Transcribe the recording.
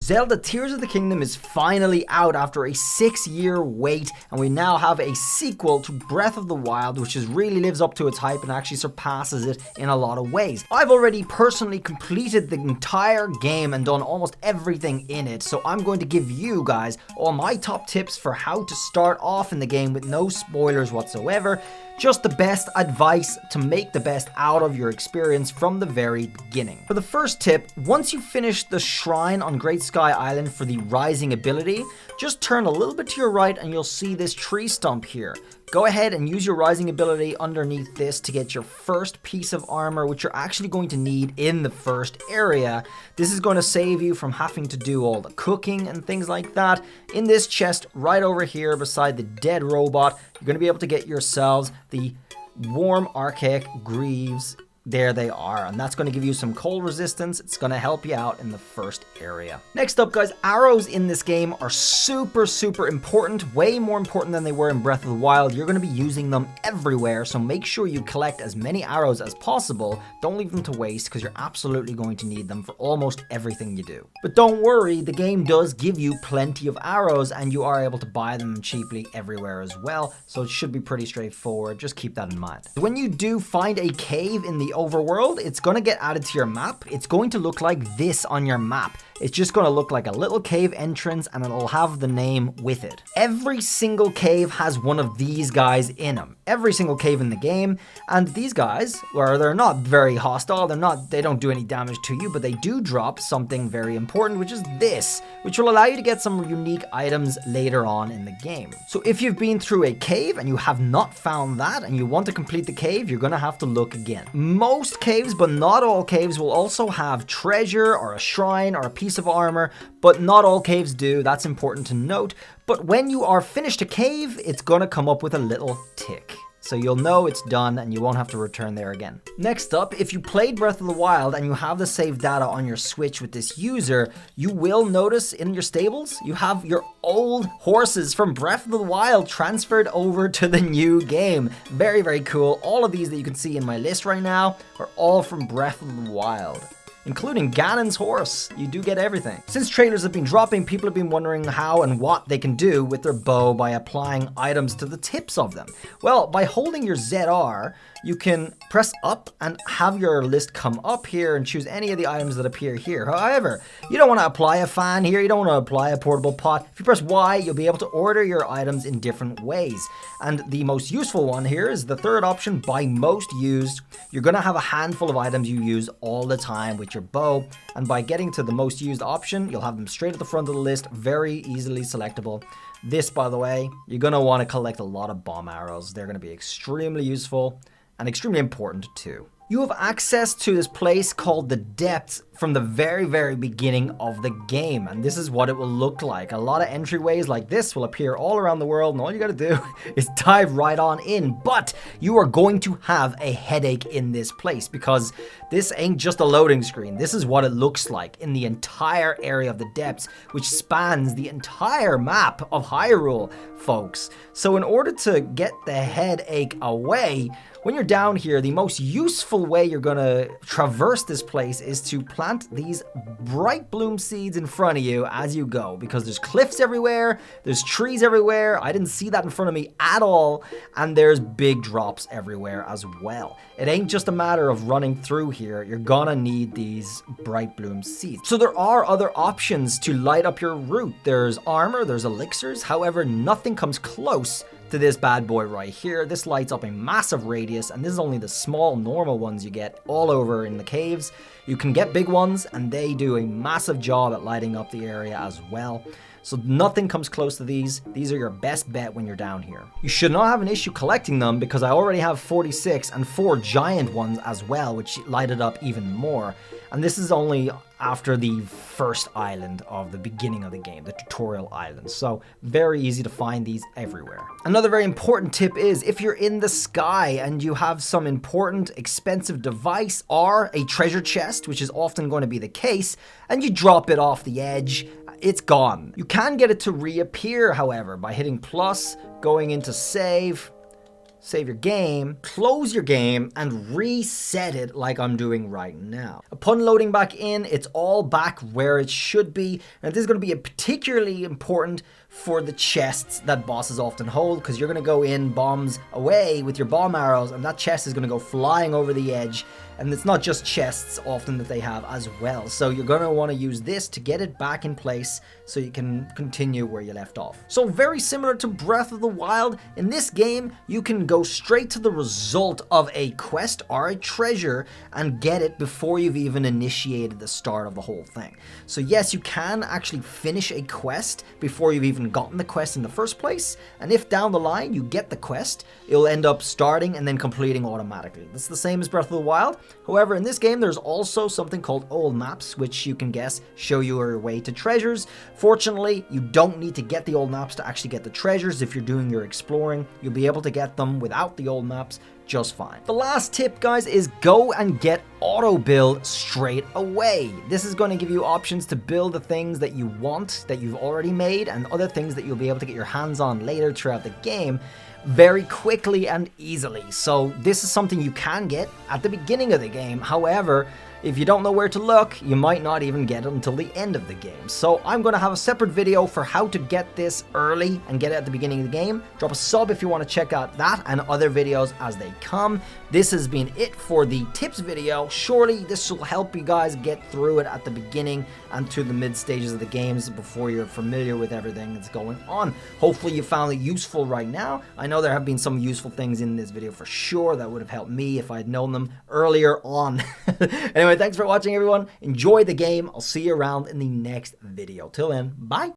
Zelda Tears of the Kingdom is finally out after a 6-year wait, and we now have a sequel to Breath of the Wild, which really lives up to its hype and actually surpasses it in a lot of ways. I've already personally completed the entire game and done almost everything in it, so I'm going to give you guys all my top tips for how to start off in the game with no spoilers whatsoever. Just the best advice to make the best out of your experience from the very beginning. For the first tip, once you finish the shrine on Great Sky Island for the rising ability, just turn a little bit to your right and you'll see this tree stump here. Go ahead and use your rising ability underneath this to get your first piece of armor, which you're actually going to need in the first area. This is going to save you from having to do all the cooking and things like that. In this chest right over here beside the dead robot, you're going to be able to get yourselves the warm archaic greaves. There they are, and that's going to give you some cold resistance. It's going to help you out in the first area. Next up, guys, arrows in this game are super important, way more important than they were in Breath of the Wild. You're going to be using them everywhere, so make sure you collect as many arrows as possible. Don't leave them to waste, because you're absolutely going to need them for almost everything you do. But don't worry, the game does give you plenty of arrows, and you are able to buy them cheaply everywhere as well, so it should be pretty straightforward. Just keep that in mind. When you do find a cave in the overworld, it's going to get added to your map. It's going to look like this on your map. It's just going to look like a little cave entrance, and it'll have the name with it. Every single cave has one of these guys in them. Every single cave in the game. And these guys, well, they're not very hostile. They don't do any damage to you, but they do drop something very important, which is this, which will allow you to get some unique items later on in the game. So if you've been through a cave and you have not found that and you want to complete the cave, you're going to have to look again. Most caves, but not all caves, will also have treasure or a shrine or a piece of armor, but not all caves do. That's important to note. But when you are finished a cave, it's going to come up with a little tick. So you'll know it's done and you won't have to return there again. Next up, if you played Breath of the Wild and you have the save data on your Switch with this user, you will notice in your stables, you have your old horses from Breath of the Wild transferred over to the new game. Very cool. All of these that you can see in my list right now are all from Breath of the Wild, including Ganon's horse. You do get everything. Since trailers have been dropping, people have been wondering how and what they can do with their bow by applying items to the tips of them. Well, by holding your ZR, you can press up and have your list come up here and choose any of the items that appear here. However, you don't want to apply a fan here, you don't want to apply a portable pot. If you press Y, you'll be able to order your items in different ways. And the most useful one here is the third option, by most used. You're going to have a handful of items you use all the time with your bow, and by getting to the most used option, you'll have them straight at the front of the list, very easily selectable. This, by the way, you're going to want to collect a lot of bomb arrows. They're going to be extremely useful and extremely important too. You have access to this place called the Depths from the very beginning of the game, and this is what it will look like. A lot of entryways like this will appear all around the world, and all you gotta do is dive right on in. But you are going to have a headache in this place, because this ain't just a loading screen. This is what it looks like in the entire area of the Depths, which spans the entire map of Hyrule, folks. So in order to get the headache away, when you're down here, the most useful way you're gonna traverse this place is to plant these bright bloom seeds in front of you as you go, because there's cliffs everywhere, there's trees everywhere. I didn't see that in front of me at all, and there's big drops everywhere as well. It ain't just a matter of running through here. You're gonna need these bright bloom seeds. So there are other options to light up your route. There's armor, there's elixirs. However, nothing comes close to this bad boy right here. This lights up a massive radius, and this is only the small normal ones you get all over in the caves. You can get big ones, and they do a massive job at lighting up the area as well. So nothing comes close to these. These are your best bet when you're down here. You should not have an issue collecting them, because I already have 46 and 4 giant ones as well, which light it up even more. And this is only after the first island of the beginning of the game, the tutorial island. So very easy to find these everywhere. Another very important tip is, if you're in the sky and you have some important expensive device or a treasure chest, which is often going to be the case, and you drop it off the edge, it's gone. You can get it to reappear, however, by hitting plus, going into save, save your game, close your game, and reset it like I'm doing right now. Upon loading back in, it's all back where it should be, and this is going to be particularly important for the chests that bosses often hold, because you're going to go in bombs away with your bomb arrows, and that chest is going to go flying over the edge. And it's not just chests often that they have as well. So you're going to want to use this to get it back in place so you can continue where you left off. So very similar to Breath of the Wild, in this game, you can go straight to the result of a quest or a treasure and get it before you've even initiated the start of the whole thing. So yes, you can actually finish a quest before you've even gotten the quest in the first place. And if down the line you get the quest, it'll end up starting and then completing automatically. That's the same as Breath of the Wild. However, in this game, there's also something called old maps, which you can guess show you your way to treasures. Fortunately, you don't need to get the old maps to actually get the treasures. If you're doing your exploring, you'll be able to get them without the old maps just fine. The last tip, guys, is go and get auto build straight away. This is going to give you options to build the things that you want, that you've already made, and other things that you'll be able to get your hands on later throughout the game very quickly and easily. So this is something you can get at the beginning of the game. However, if you don't know where to look, you might not even get it until the end of the game. So I'm going to have a separate video for how to get this early and get it at the beginning of the game. Drop a sub if you want to check out that and other videos as they come. This has been it for the tips video. Surely this will help you guys get through it at the beginning and to the mid stages of the games before you're familiar with everything that's going on. Hopefully you found it useful right now. I know there have been some useful things in this video for sure that would have helped me if I had known them earlier on. Anyway, thanks for watching, everyone. Enjoy the game. I'll see you around in the next video. Till then, bye.